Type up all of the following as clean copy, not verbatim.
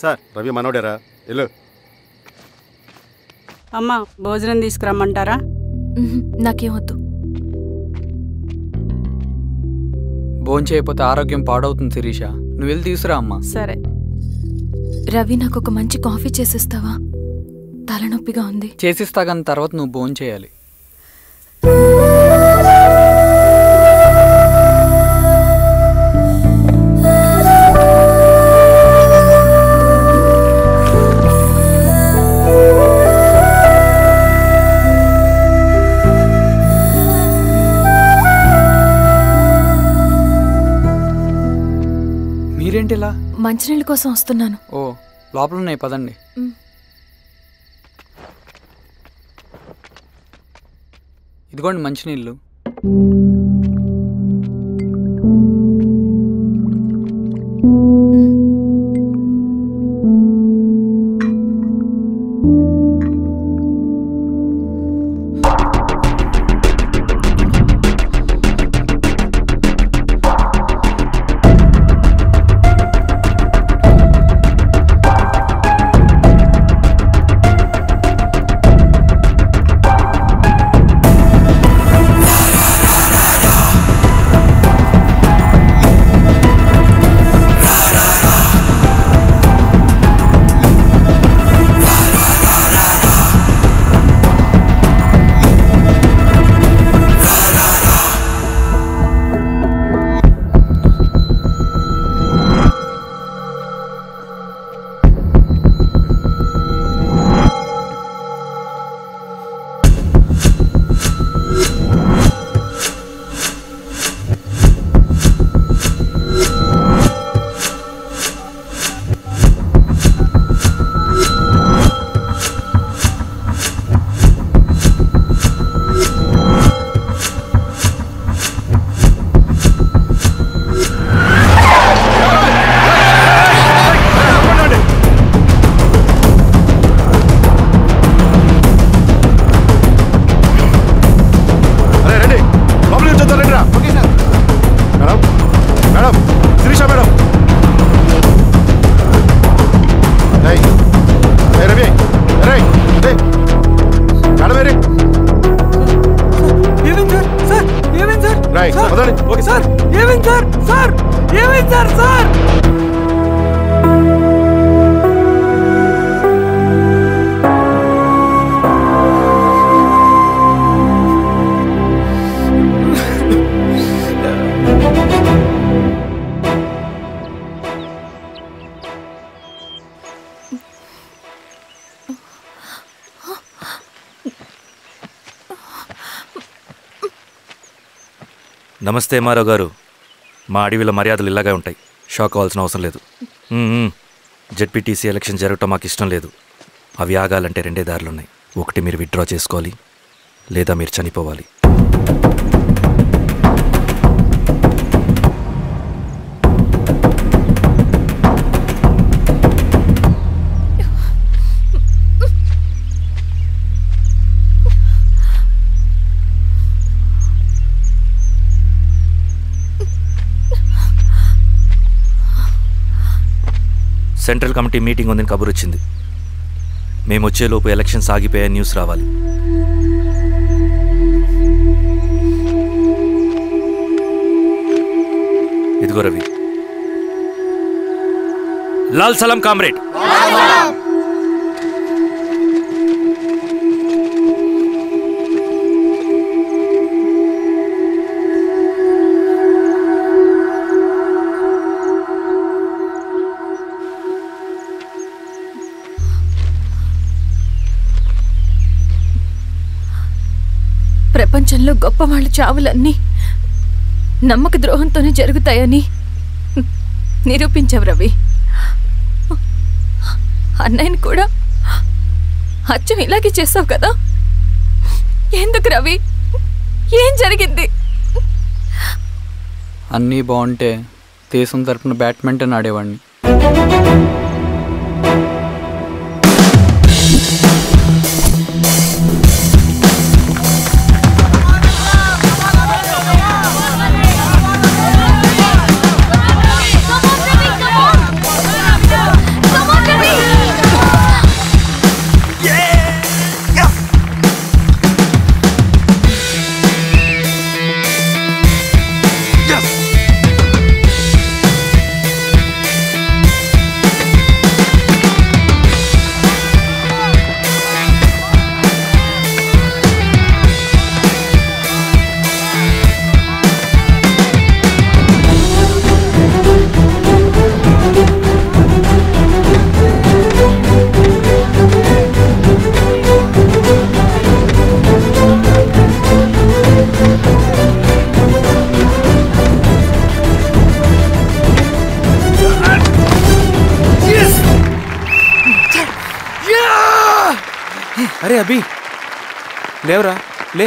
Sir Ravi మనోడేరా వెళ్ళు. అమ్మ భోజనం తీసుకురమ్మంటారా? నాకేమొద్దు. భోజనం చేయకపోతే ఆరోగ్యం పాడవుతుంది శిరీష. నువ్వు వెళ్ళి తీసుకురా అమ్మా. సరే. రవి నాకు ఒక మంచి కాఫీ చేసిస్తావా? తలనొప్పిగా ఉంది. చేసిస్తా కానీ తర్వాత నువ్వు భోజనం చేయాలి. మీరేంటిలా? మంచినీళ్ళ కోసం వస్తున్నాను. ఓ లోపల ఉన్నాయి పదండి. ఇదిగోండి మంచినీళ్ళు. నమస్తే మారావు గారు. మా అడవిలో మర్యాదలు ఇలాగే ఉంటాయి. షాక్ అవ్వాల్సిన అవసరం లేదు. జెడ్పీటీసీ ఎలక్షన్ జరగటం మాకు ఇష్టం లేదు. అవి ఆగాలంటే రెండే దారులున్నాయి. ఒకటి మీరు విత్డ్రా చేసుకోవాలి, లేదా మీరు చనిపోవాలి. సెంట్రల్ కమిటీ మీటింగ్ ఉందని కబురు వచ్చింది. మేము వచ్చేలోపు ఎలక్షన్స్ ఆగిపోయే న్యూస్ రావాలి. ఇదిగో రవి. లాల్ సలాం కామ్రేడ్. ప్రపంచంలో గొప్ప వాళ్ళ చావులన్నీ నమ్మక ద్రోహంతోనే జరుగుతాయని నిరూపించావు రవి. అన్నయ్యని కూడా అచ్చం ఇలాగే చేస్తావు కదా? ఎందుకు రవి? ఏం జరిగింది? అన్నీ బాగుంటే దేశం తరపున బ్యాడ్మింటన్ ఆడేవాడిని. అరే అభి లేవరా లే.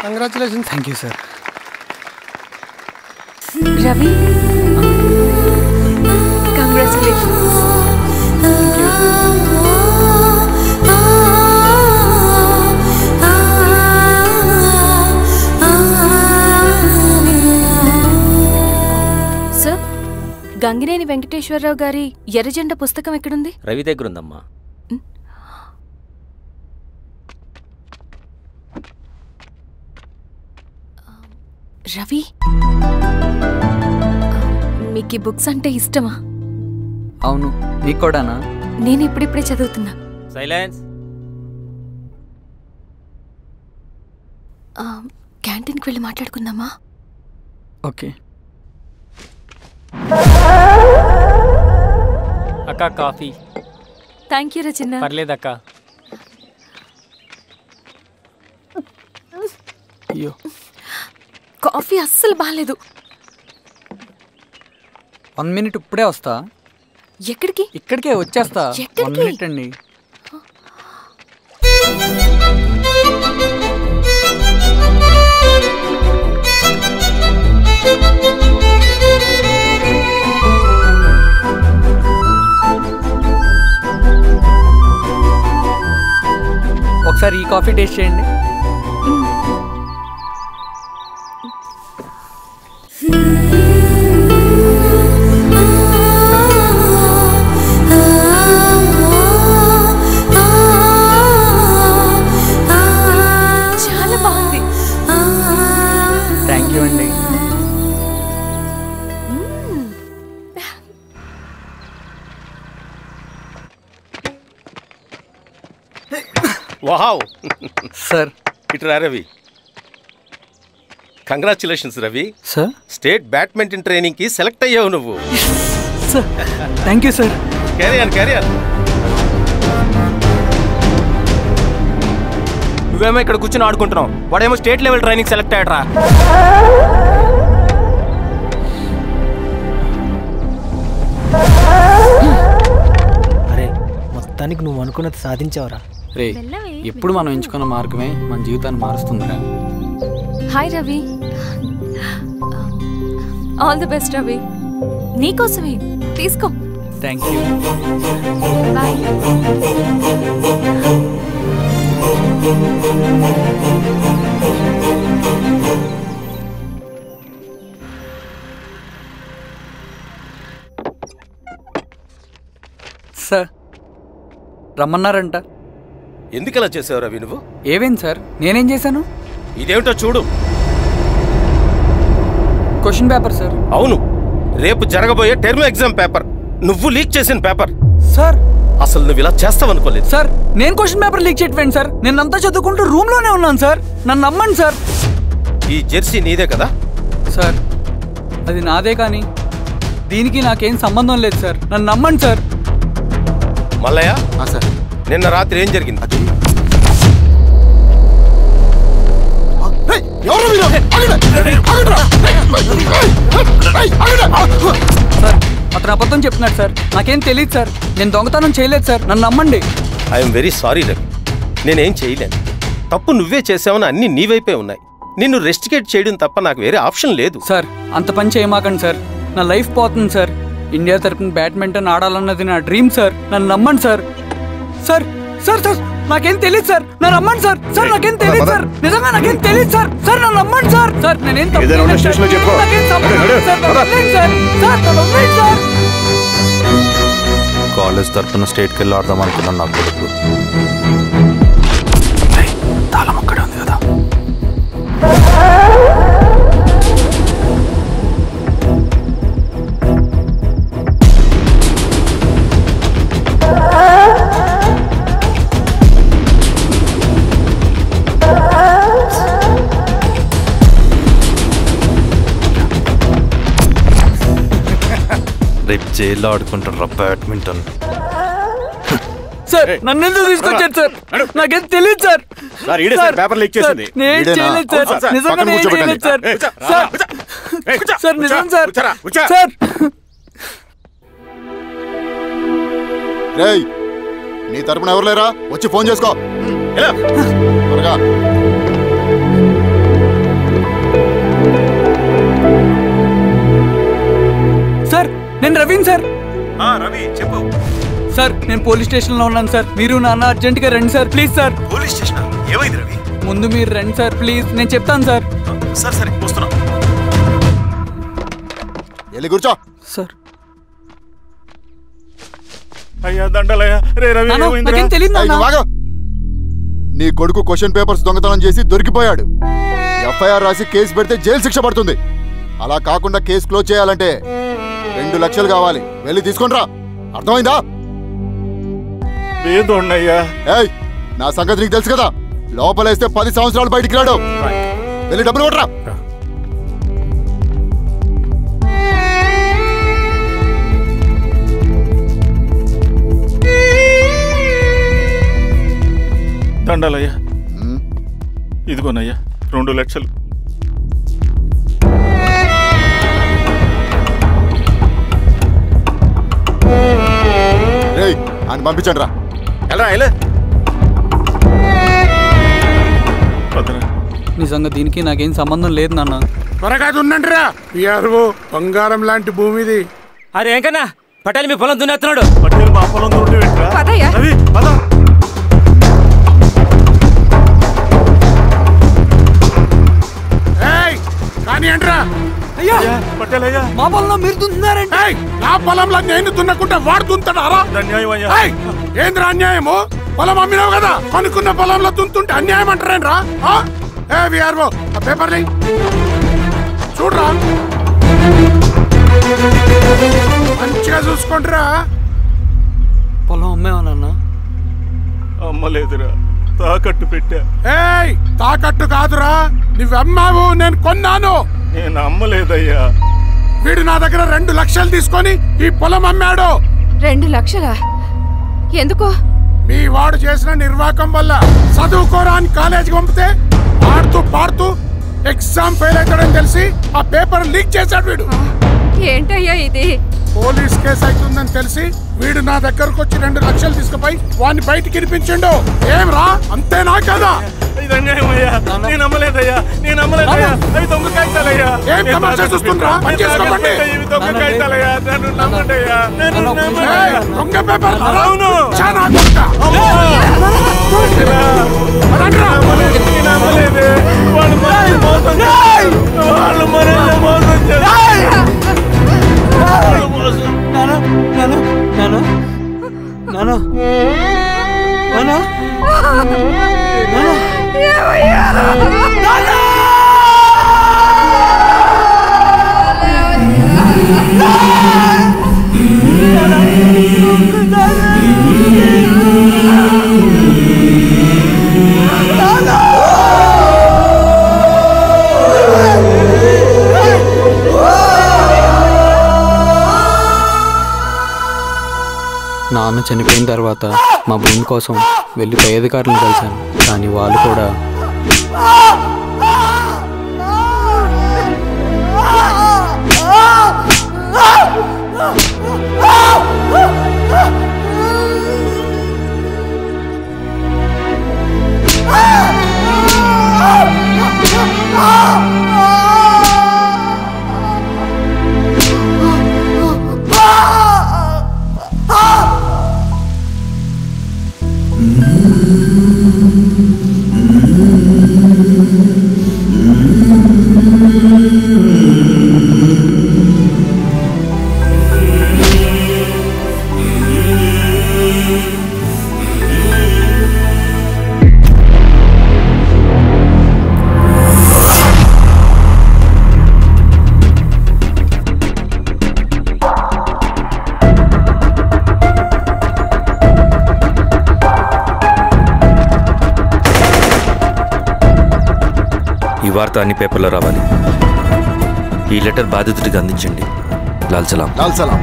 Congratulations. Thank you sir. Ravi congratulations. Sir, Gangineni Venkateswararao గారి ఎర్రజెండ పుస్తకం ఎక్కడుంది? రవి దగ్గర ఉందమ్మా. రవి, మీకు ఈ బుక్స్ అంటే ఇష్టమా? అవును, నీకు కూడానా? నేను ఇప్పుడిప్పుడే చదువుతున్నా. సైలెన్స్. క్యాంటీన్కి వెళ్ళి మాట్లాడుకుందామా? ఓకే. అక్క కాఫీ. థ్యాంక్ యూ రచన. పర్లేదక్క. అయ్యో, కాఫీ అస్సలు బాగాలేదు. 1 minute ఇప్పుడే వస్తా. ఎక్కడికి? ఇక్కడికే వచ్చేస్తా. ఎక్కడికి? 1 minute అండి. ఒకసారి ఈ కాఫీ టేస్ట్ చేయండి. చాలా బాగుంది. థ్యాంక్ యూ అండి. వావ్. సార్. ఇటురా Ravi. Congratulations Ravi. Sir. State badminton training కి సెలెక్ట్ అయ్యావు నువ్వు. Sir thank you sir. Career. నువ్వేమో ఇక్కడ కూర్చొని ఆడుకుంటున్నావు, వాడేమో స్టేట్ లెవెల్ ట్రైనింగ్ సెలెక్ట్ అయ్యాడ్రా. అరే, మొత్తానికి నువ్వు అనుకున్నది సాధించావురా. రే, ఎప్పుడు మనం ఎంచుకున్న మార్గమే మన జీవితాన్ని మారుస్తుందిరా. Hi Ravi. All the best Ravi. నీకోసమే, తీసుకో. Thank you. బాయ్. సార్, రమ్మన్నారంట. ఎందుకలా చేసావు రవి నువ్వు? ఏవేం సార్, నేనేం చేశాను? ఇదేమిటో చూడు. Question paper sir. అవును, రేపు జరగబోయే టర్మ్ ఎగ్జామ్ పేపర్. నువ్వు లీక్ చేసిన పేపర్. సార్, అసలు నువ్వు ఇలా చేస్తావనుకోలేదు. సార్, నేను క్వశ్చన్ పేపర్ లీక్ చేయట్లేదు సార్. నేను అంతా చదువుకుంటూ రూమ్ లోనే ఉన్నాను సార్. నన్ను నమ్మండి సార్. ఈ జెర్సీ నీదే కదా? సార్, అది నాదే, కానీ దీనికి నాకేం సంబంధం లేదు సార్. నన్ను నమ్మండి సార్. మల్లయ్య సార్, నిన్న రాత్రి ఏం జరిగింది? సార్, అతను అబద్ధం చెప్తున్నాడు సార్. నాకేం తెలియదు సార్. నేను దొంగతనం చేయలేదు సార్. నన్ను నమ్మండి. ఐఎమ్ వెరీ సారీ రవి, నేనేం చేయలేను. తప్పు నువ్వే చేసావని అన్ని నీ వైపే ఉన్నాయి. నిన్ను రెస్టికేట్ చేయడం తప్ప నాకు వేరే ఆప్షన్ లేదు. సార్, అంత పని చేయమాకండి సార్. నా లైఫ్ పోతుంది సార్. ఇండియా తరపున బ్యాడ్మింటన్ ఆడాలన్నది నా డ్రీమ్ సార్. నన్ను నమ్మండి సార్. సార్ సార్ సార్ నాకేం తెలియదు సార్. నన్ను నమ్మండి సార్. సార్ నాకేం తెలియదు సార్. నిజంగా నాకేం తెలియదు సార్. సార్ నన్ను నమ్మండి సార్. సార్ నేనేం తప్పు చేయలేదు సార్. నాకేం సంబంధం లేదు సార్. నన్ను వదిలేయండి సార్. సార్ నన్ను వదిలేయండి సార్. కాలేజ్ తరఫున స్టేట్కి వెళ్ళి ఆడదాం అనుకున్నాను. నాకు కొడుకు తాళం అక్కడే ఉంది కదా. రేపు జైల్లో ఆడుకుంటారు బ్యాడ్మింటన్. సార్ నన్ను ఎందుకు తీసుకొచ్చారు సార్? నాకేం తెలియదు సార్. పేపర్ లీక్ చేసింది. నేను చేయలేదు సార్. నిజంగా నేను చేయలేదు సార్. సార్ నిజం సార్. సార్ నీ తరపున ఎవరు లేరా? వచ్చి ఫోన్ చేసుకో త్వరగా. సార్ నేను రవీన్ సార్. రవి చెప్పు. సార్ నేను పోలీస్ స్టేషన్ లో ఉన్నాను సార్. మీరు నాన్న అర్జెంట్ గా రండి sir please sir. Police station ఏమైంది రవి? ముందు మీరు రండి సార్ ప్లీజ్, నేను చెప్తాను సార్. సరే సరే వస్తున్నా. వెళ్ళి కూర్చో. సార్ అయ్యా దండలయ్యా. రే రవి నాకేం తెలియదు. ఏయ్, నువ్వు ఆగు. నీ కొడుకు క్వశ్చన్ పేపర్స్ దొంగతనం చేసి దొరికిపోయాడు. ఎఫ్ఐఆర్ రాసి కేసు పెడితే జైలు శిక్ష పడుతుంది. అలా కాకుండా కేసు క్లోజ్ చేయాలంటే 2 లక్షలు కావాలి. వెళ్ళి తీసుకొని రా. అర్థమైందా? లేదోన్నయ్యా. ఏయ్, నా సంగతి నీకు తెలుసు కదా. లోపలేస్తే 10 సంవత్సరాలు బయటికి రాడు. వెళ్ళి డబ్బులు కొట్టరా. దండాలయ్యా. ఇదిగోనయ్యా 2 లక్షలు. రేయ్, అని పంపించండి రా. ఎలా నిజంగా దీనికి నాకేం సంబంధం లేదు నాన్న. త్వరగా దున్నండి రా. బంగారం లాంటి భూమిది. అరే ఏంకన్నా పటేల్ మీ పొలం దున్నేస్తున్నాడు. పటేల్ మా పొలం రవి పద. కానీ ఏంట్రా? అయ్యా పటేల్ అయ్యా, మా పొలంలో మీరు దున్నుతున్నారండి. నా పొలంలో నేను దున్నకుంటే వాడు దున్నుతాడా? అన్యాయం అయ్యా. ఏంద్రా అన్యాయము? పొలం అమ్మినావు కదా, అనుకున్న పొలంలో దున్నుతుంటే అన్యాయం అంటారేంట్రా? విఆర్ఓ ఆ పేపర్ని చూడరా, మంచిగా చూసుకుంటారా. పొలం అమ్మేమన్నా? అమ్మలేదురా, తాకట్టు పెట్టా. తాకట్టు కాదురా, నువ్వు అమ్మావు, నేను కొన్నాను. నేను అమ్మలేదయ్యా. వీడు నా దగ్గర 2 లక్షలు తీసుకొని ఈ పొలం అమ్మాడు. 2 లక్షలా? ఎందుకు? మీ వాడు చేసిన నిర్వాకం వల్ల చదువుకోరా అని కాలేజీకి పంపితే ఆడుతూ పాడుతూ ఎగ్జామ్ ఫెయిల్ అవుతాడని తెలిసి ఆ పేపర్ లీక్ చేశాడు వీడు. ఏంటయ్యా ఇది? పోలీస్ కేసు అవుతుందని తెలిసి వీడు నా దగ్గరకు వచ్చి 2 లక్షలు తీసుకుపోయి వాడిని బయటికి వినిపించిండు. ఏం రా, అంతేనా కదా? ఇది అన్యాయం అయ్యా. నేను అమ్మలేదయ్యా, నేను అమ్మలేదయ్యా. అవి దొంగ కాగితాలయ్యా. ఏం తమాషా చూస్తుండ్రా? పని చేసుకోకండి. ఇవి దొంగ కాగితాలయ్యా. నన్ను నమ్మండయ్యా. దొంగ పేపర్. అవును. చాలా కొట్ట. నేను అమ్మలేదే. వాళ్ళు మనల్ని మోసం చేశారు. వాళ్ళు మనల్ని మోసం చేశారు. నాన్న చనిపోయిన తర్వాత మా భూమి కోసం వెళ్ళి పై అధికారులను కలిశాను, కానీ వాళ్ళు కూడా వార్త అన్ని పేపర్లో రావాలి. ఈ లెటర్ బాధితుడికి అందించండి. లాల్ సలాం. లాల్ సలాం.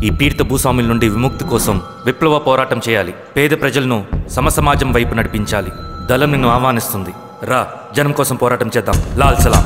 ఈ ఈ పీడిత భూస్వాముల నుండి విముక్తి కోసం విప్లవ పోరాటం చేయాలి. పేద ప్రజలను సమసమాజం వైపు నడిపించాలి. దళం నిన్ను ఆహ్వానిస్తుంది. రా, జనం కోసం పోరాటం చేద్దాం. లాల్ సలాం.